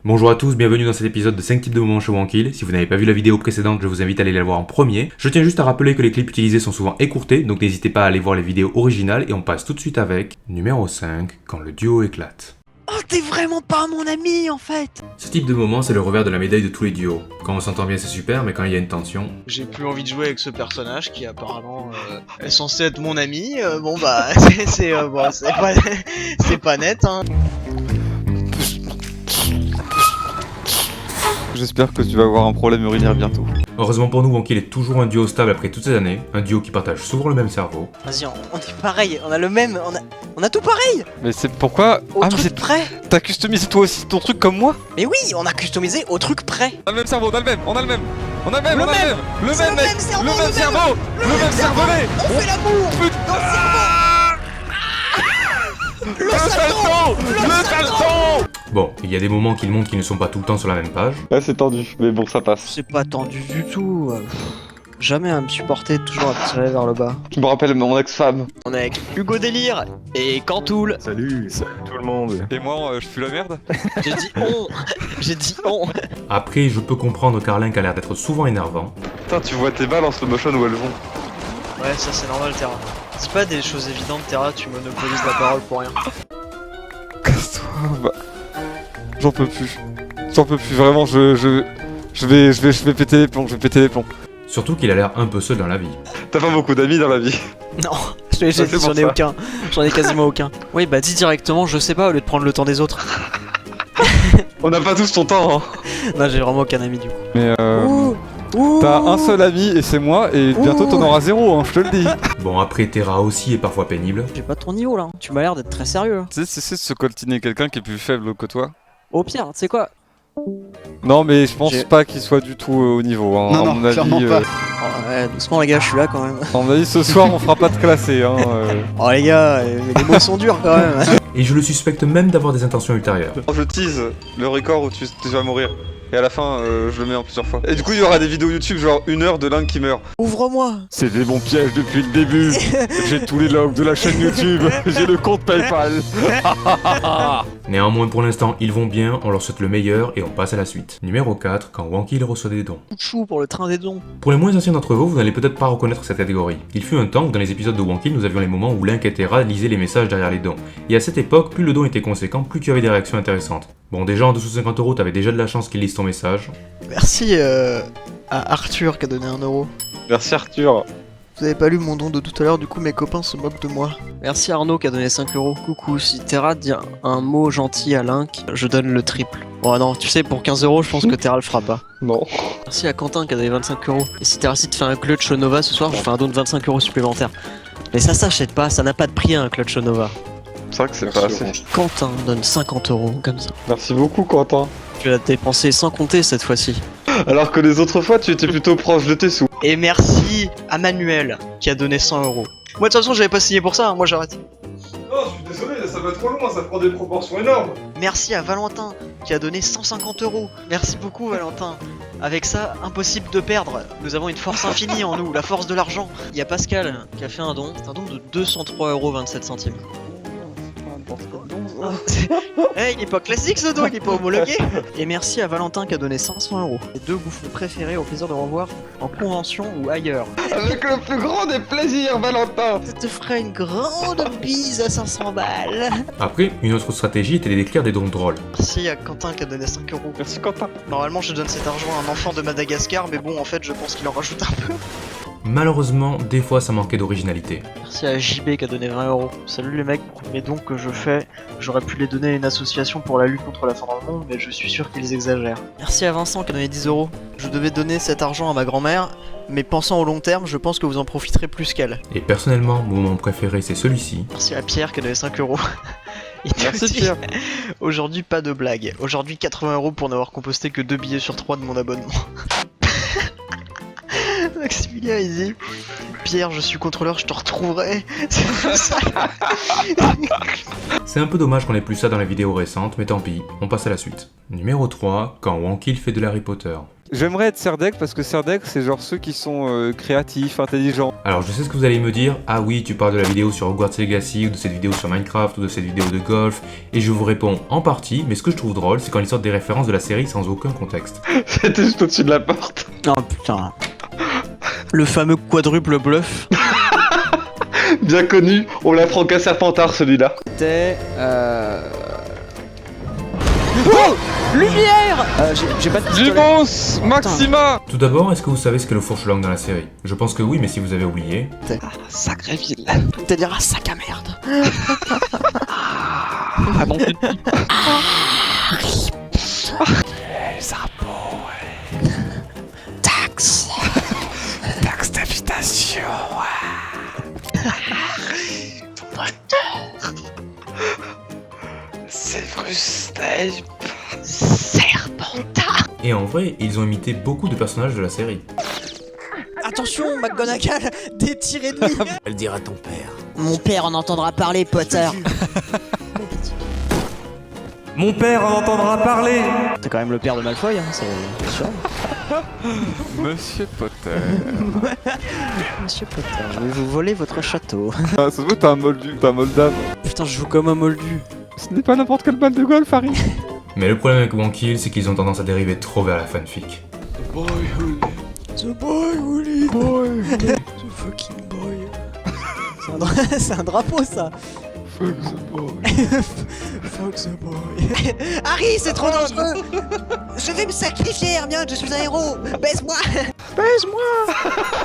Bonjour à tous, bienvenue dans cet épisode de 5 types de moments chez Wankill. Si vous n'avez pas vu la vidéo précédente, je vous invite à aller la voir en premier. Je tiens juste à rappeler que les clips utilisés sont souvent écourtés, donc n'hésitez pas à aller voir les vidéos originales et on passe tout de suite avec numéro 5, quand le duo éclate. Oh, t'es vraiment pas mon ami en fait! Ce type de moment, c'est le revers de la médaille de tous les duos. Quand on s'entend bien, c'est super, mais quand il y a une tension... J'ai plus envie de jouer avec ce personnage qui apparemment est censé être mon ami. Bon bah, c'est pas net hein. J'espère que tu vas avoir un problème urinaire bientôt. Heureusement pour nous, Wankill est toujours un duo stable après toutes ces années, un duo qui partage souvent le même cerveau. Vas-y, on est pareil, on a le même, on a tout pareil! Mais c'est pourquoi... Au mais truc c'est... près! T'as customisé toi aussi ton truc comme moi? Mais oui, on a customisé au truc près! On a le même cerveau, on a le même, on a le même! On a le même, Le on a même. le même! Le même mec! cerveau, Le même cerveau! Le même cervelet! On fait l'amour! Putain! Le salto! Le salto! Bon, il y a des moments qu'il montre qu'ils ne sont pas tout le temps sur la même page. Ouais, c'est tendu, mais bon, ça passe. C'est pas tendu du tout. Jamais à me supporter, toujours à tirer vers le bas. Tu me rappelles mon ex-femme. On est avec Hugo Délire et Cantoul. Salut tout le monde. Et moi, je suis la merde? J'ai dit on! J'ai dit on! Après, je peux comprendre Carlin qui a l'air d'être souvent énervant. Putain, tu vois tes balles en slow motion où elles vont. Ouais, ça c'est normal, Terra. C'est pas des choses évidentes, Terra, tu monopolises la parole pour rien. Casse-toi, bah... J'en peux plus. J'en peux plus, vraiment, je vais péter les plombs, je vais péter les plombs. Surtout qu'il a l'air un peu seul dans la vie. T'as pas beaucoup d'amis dans la vie. Non, j'en ai aucun. J'en ai quasiment aucun. Oui, bah dis directement, je sais pas, au lieu de prendre le temps des autres. On n'a pas tous ton temps, hein. Non, j'ai vraiment aucun ami du coup. Mais Ouh, t'as un seul ami et c'est moi, et bientôt t'en auras zéro, hein, je te le dis. Bon, après, Terra aussi est parfois pénible. J'ai pas ton niveau là, tu m'as l'air d'être très sérieux. Tu sais, c'est de se coltiner quelqu'un qui est plus faible que toi. Au pire, tu sais quoi? Non, mais je pense J'ai- pas qu'il soit du tout au niveau, hein. Non, à non, mon avis, clairement pas. Oh, ouais, doucement les gars, je suis là quand même. à mon avis, ce soir on fera pas de classé, hein. Oh les gars, les mots sont durs quand même. Et je le suspecte même d'avoir des intentions ultérieures. Je tease le record où tu vas mourir. Et à la fin, je le mets en plusieurs fois. Et du coup, il y aura des vidéos YouTube, genre 1 heure de l'un qui meurt. Ouvre-moi. C'est des bons pièges depuis le début. J'ai tous les logs de la chaîne YouTube. J'ai le compte PayPal. Néanmoins, pour l'instant, ils vont bien, on leur souhaite le meilleur et on passe à la suite. Numéro 4, quand Wankill reçoit des dons. Chou pour le train des dons. Pour les moins anciens d'entre vous, vous n'allez peut-être pas reconnaître cette catégorie. Il fut un temps où dans les épisodes de Wankill, nous avions les moments où Link et Terra lisaient les messages derrière les dons. Et à cette époque, plus le don était conséquent, plus tu avais des réactions intéressantes. Bon, déjà en dessous de 50 €, t'avais déjà de la chance qu'ils lisent ton message. Merci à Arthur qui a donné 1 euro. Merci Arthur. Vous avez pas lu mon don de tout à l'heure, du coup mes copains se moquent de moi. Merci Arnaud qui a donné 5 euros. Coucou, si Terra dit un mot gentil à Link, je donne le triple. Bon non, tu sais, pour 15 euros, je pense que Terra le fera pas. Non. Merci à Quentin qui a donné 25 euros. Et si Terra te fait un clutch Nova ce soir, je fais un don de 25 euros supplémentaire. Mais ça s'achète pas, ça n'a pas de prix un clutch Nova. C'est vrai que c'est pas assez. Quentin donne 50 euros comme ça. Merci beaucoup, Quentin. Tu vas dépenser sans compter cette fois-ci. Alors que les autres fois, tu étais plutôt proche de tes sous. Et merci à Manuel qui a donné 100 euros. Moi de toute façon j'avais pas signé pour ça, hein, moi j'arrête. Non, je suis désolé, ça va trop loin, ça prend des proportions énormes. Merci à Valentin qui a donné 150 euros. Merci beaucoup Valentin. Avec ça, impossible de perdre. Nous avons une force infinie en nous, la force de l'argent. Il y a Pascal qui a fait un don. C'est un don de 203,27 €. Eh, il est pas classique ce don, il est pas homologué. Et merci à Valentin qui a donné 500 euros. Les 2 bouffons préférés, au plaisir de revoir en convention ou ailleurs. Avec le plus grand des plaisirs, Valentin. Je te ferai une grande bise à 500 balles. Après, une autre stratégie était d'écrire des dons drôles. Merci à Quentin qui a donné 5 euros. Merci, Quentin. Normalement je donne cet argent à un enfant de Madagascar, mais bon en fait je pense qu'il en rajoute un peu. Malheureusement, des fois ça manquait d'originalité. Merci à JB qui a donné 20 euros. Salut les mecs, les dons que je fais, j'aurais pu les donner à une association pour la lutte contre la faim dans le monde, mais je suis sûr qu'ils exagèrent. Merci à Vincent qui a donné 10 euros. Je devais donner cet argent à ma grand-mère, mais pensant au long terme, je pense que vous en profiterez plus qu'elle. Et personnellement, mon moment préféré c'est celui-ci. Merci à Pierre qui a donné 5 euros. Il te Merci, dit, Pierre. Aujourd'hui pas de blague. Aujourd'hui 80 euros pour n'avoir composté que 2 billets sur 3 de mon abonnement. Maximilien il dit Pierre, je suis contrôleur, je te retrouverai. C'est ça. C'est un peu dommage qu'on ait plus ça dans les vidéos récentes, mais tant pis, on passe à la suite. Numéro 3, quand Wankill fait de l'Harry Potter. J'aimerais être Serdek parce que Serdek c'est genre ceux qui sont créatifs, intelligents. Alors je sais ce que vous allez me dire, ah oui tu parles de la vidéo sur Hogwarts Legacy ou de cette vidéo sur Minecraft ou de cette vidéo de golf, et je vous réponds en partie, mais ce que je trouve drôle c'est quand ils sortent des références de la série sans aucun contexte. C'était juste au-dessus de la porte. Oh putain. Le fameux quadruple bluff. Bien connu, on l'apprend qu'à Serpentard celui-là. C'était Oh, lumière. J'ai pas de pistolet. Lumos Maxima. Tout d'abord, est-ce que vous savez ce qu'est le fourche-langue dans la série? Je pense que oui, mais si vous avez oublié... Sacrée ville. C'est-à-dire un sac à merde. Ah non. Taxe. Taxe d'habitation. Severus Snape. Serpentard. Et en vrai, ils ont imité beaucoup de personnages de la série. Attention, McGonagall, des tirs ennemis. Elle dira ton père. Mon père en entendra parler, Potter. Mon père en entendra parler. C'est quand même le père de Malfoy, hein, c'est sûr. Monsieur Potter. Monsieur Potter, je vais vous voler votre château. Ah, ça se voit que t'as un moldu, t'as un moldave. Putain, je joue comme un moldu. Ce n'est pas n'importe quelle balle de golf, Harry. Mais le problème avec One Kill, c'est qu'ils ont tendance à dériver trop vers la fanfic. The boy who lead. The fucking boy. C'est un drapeau, ça. Fuck the boy. Fuck the boy. Harry, c'est trop dangereux. Je vais me sacrifier, Hermione, je suis un héros. Baise-moi. Baise-moi.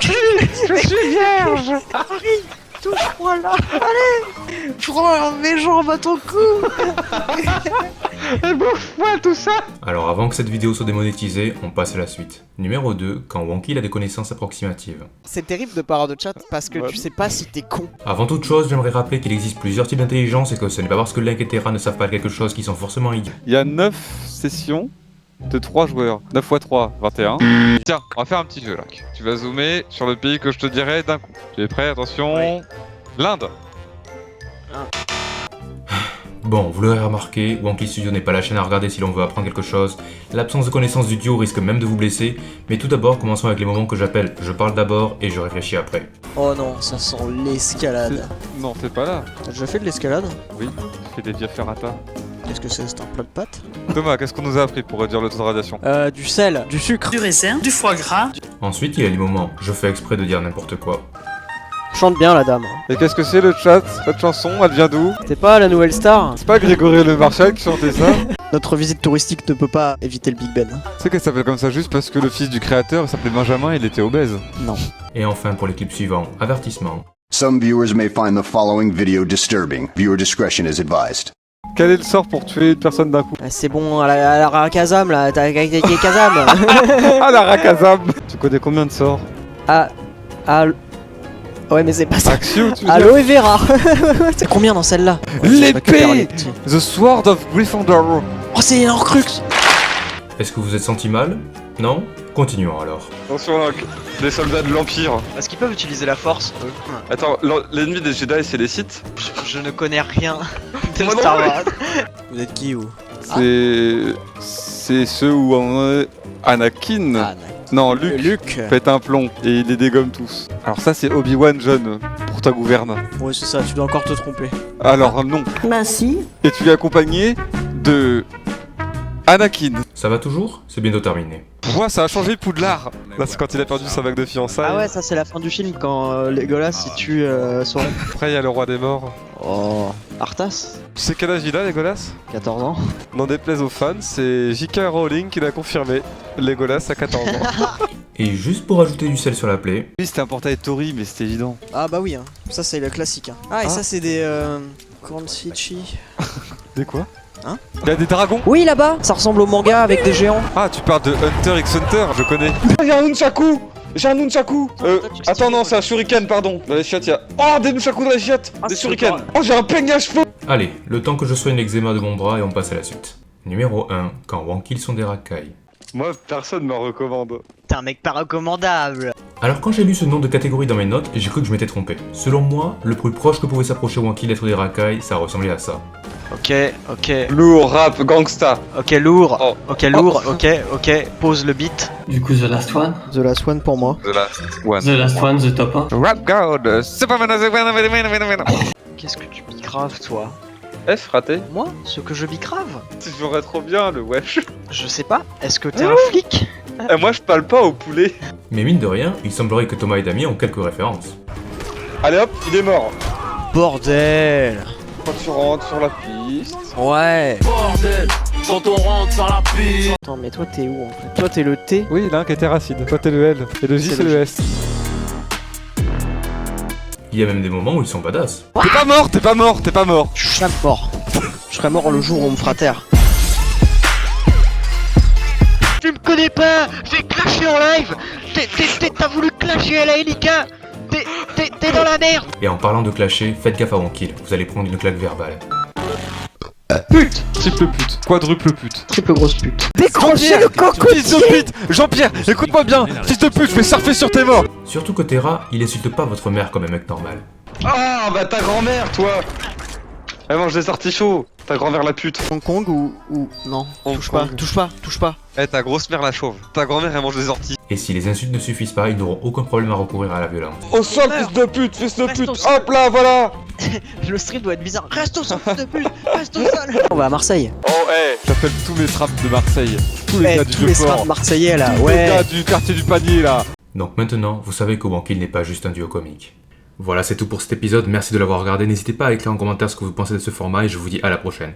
Je suis vierge. Harry, touche-moi là. Allez, prends mes jambes à ton cou. Et bouffe-moi tout ça. Alors avant que cette vidéo soit démonétisée, on passe à la suite. Numéro 2, quand One Kill a des connaissances approximatives. C'est terrible de pas avoir de chat parce que tu sais pas si t'es con. Avant toute chose, j'aimerais rappeler qu'il existe plusieurs types d'intelligence et que ce n'est pas parce que Link et Terra ne savent pas quelque chose qu'ils sont forcément idiots. Il y a 9 sessions de 3 joueurs. 9 x 3, 21. Tiens, on va faire un petit jeu là. Tu vas zoomer sur le pays que je te dirai d'un coup. Tu es prêt? Attention. Oui. L'Inde. Bon, vous l'aurez remarqué, One Kill Studio n'est pas la chaîne à regarder si l'on veut apprendre quelque chose. L'absence de connaissance du duo risque même de vous blesser, mais tout d'abord, commençons avec les moments que j'appelle je parle d'abord et je réfléchis après. Oh non, ça sent l'escalade. Non, t'es pas là. T'as déjà fait de l'escalade? Oui, je fais des via ferrata. Qu'est-ce que c'est un plat de pâtes? Thomas, qu'est-ce qu'on nous a appris pour réduire le taux de radiation? Du sel, du sucre. Du raisin, du foie gras. Ensuite, il y a les moments je fais exprès de dire n'importe quoi. Chante bien la dame. Et qu'est-ce que c'est le chat? Cette chanson, elle vient d'où? T'es pas la nouvelle star? C'est pas Grégory Le Marchal qui chantait ça? Notre visite touristique ne peut pas éviter le Big Ben. Tu sais qu'elle s'appelle comme ça juste parce que le fils du créateur s'appelait Benjamin et il était obèse. Non. Et enfin, pour les clips suivants, avertissement. Some viewers may find the following video disturbing. Viewer discretion is advised. Quel est le sort pour tuer une personne d'un coup? C'est bon, à la Rakazam là, t'as Kazam. Ah la Rakazam. Tu connais combien de sorts? Ouais mais c'est pas ça. Axio, tu veux dire? Aloe Vera. C'est combien dans celle-là? L'épée. The Sword of Gryffindor. Oh c'est un Horcrux. Est-ce que vous êtes senti mal? Non? Continuons alors. Attention là, les soldats de l'Empire. Est-ce qu'ils peuvent utiliser la force? Attends, l'ennemi des Jedi c'est les Sith. Je ne connais rien de Moi non Star plus. Wars. Vous êtes qui ou? C'est ceux où on Anakin. Ah, Non, Luke pète un plomb et il les dégomme tous. Alors ça c'est Obi-Wan jeune pour ta gouverne. Ouais c'est ça, tu dois encore te tromper. Alors non. Bah si. Et tu es accompagné de Anakin. Ça va toujours? C'est bientôt terminé. Pour moi ça a changé Poudlard. Là c'est quand il a perdu sa bague de fiançailles. Ah ouais, ça c'est la fin du film quand Legolas il tue Sauron. Après il y a le roi des morts. Oh, Arthas, Tu sais quel âge il a Legolas? 14 ans. N'en déplaise aux fans, c'est J.K. Rowling qui l'a confirmé. Legolas a 14 ans. Et juste pour ajouter du sel sur la plaie, Oui c'était un portail Tori mais c'était évident. Ah bah oui, hein. Ça c'est le classique. Hein. Ah et Ah. ça c'est des Cornfichi. Des quoi? Hein? Il y a des dragons? Oui là-bas, ça ressemble au manga avec des géants. Ah tu parles de Hunter x Hunter, je connais. J'ai un Nunchaku. J'ai un Nunchaku. Attends non, c'est un shuriken pardon. Dans les chiottes, il y a... Oh, des Nunchaku dans les chiottes. Ah, Des c'est shurikens. pas- Oh, j'ai un peigne à cheveux. allez, le temps que je soigne l'eczéma de mon bras et on passe à la suite. Numéro 1, quand One Kill sont des racailles. Moi, personne m'en recommande. T'es un mec pas recommandable. Alors quand j'ai lu ce nom de catégorie dans mes notes, j'ai cru que je m'étais trompé. Selon moi, le plus proche que pouvait s'approcher One Kill d'être des racailles, ça ressemblait à ça. Ok, Lourd, rap, gangsta. ok, lourd. Oh. Ok, lourd, ok, pose le beat. Du coup, The Last One. The Last One pour moi. The last one. The Last One, The Top 1. Rap God, c'est pas mal. Qu'est-ce que tu bicraves, toi? F, raté. Moi? Ce que je bicrave? Tu jouerais trop bien le wesh. Je sais pas. Est-ce que t'es un flic? Moi je parle pas au poulet. Mais mine de rien, il semblerait que Thomas et Damien ont quelques références. Allez hop, il est mort. Bordel! Quand tu rentres sur la piste. Ouais! Bordel, quand on rentre sur la piste. Attends, mais toi t'es où en fait? Toi t'es le T? Oui, l'un qui était racide. Toi t'es le L. Et le J C'est c'est le le S. Il y a même des moments où ils sont badass. T'es pas mort. Je serais mort. Je serais mort le jour où on me fera taire. Tu me connais pas! J'ai clashé en live! T'as voulu clasher à la Elika! T'es dans la merde! Et en parlant de clasher, faites gaffe à Wankill, vous allez prendre une claque verbale. Pute! Triple pute. Quadruple pute. Triple grosse pute. Décrochez le Fils de pute. Jean-Pierre, écoute-moi bien. Fils de pute, je vais surfer sur tes morts. Surtout que Terra, il insulte pas votre mère comme un mec normal. Ah bah ta grand-mère toi. Elle mange des artichauts. Ta grand-mère la pute. Hong Kong ou non? Hong Touche pas, Kong. touche pas. Eh, ta grosse mère la chauve. Ta grand-mère elle mange des orties. Et si les insultes ne suffisent pas, ils n'auront aucun problème à recourir à la violence. Au sol fils de pute, fils de pute. Hop là voilà. Le stream doit être bizarre. Reste au sol, fils de pute! Reste au sol! On va à Marseille. Oh hey. J'appelle tous les trappes de Marseille. Tous les gars du tous les Vieux-Port. straps marseillais là, Tous les ouais. gars du quartier du panier là. Donc maintenant, vous savez que Wankill n'est pas juste un duo comique. Voilà, c'est tout pour cet épisode, merci de l'avoir regardé, n'hésitez pas à écrire en commentaire ce que vous pensez de ce format et je vous dis à la prochaine.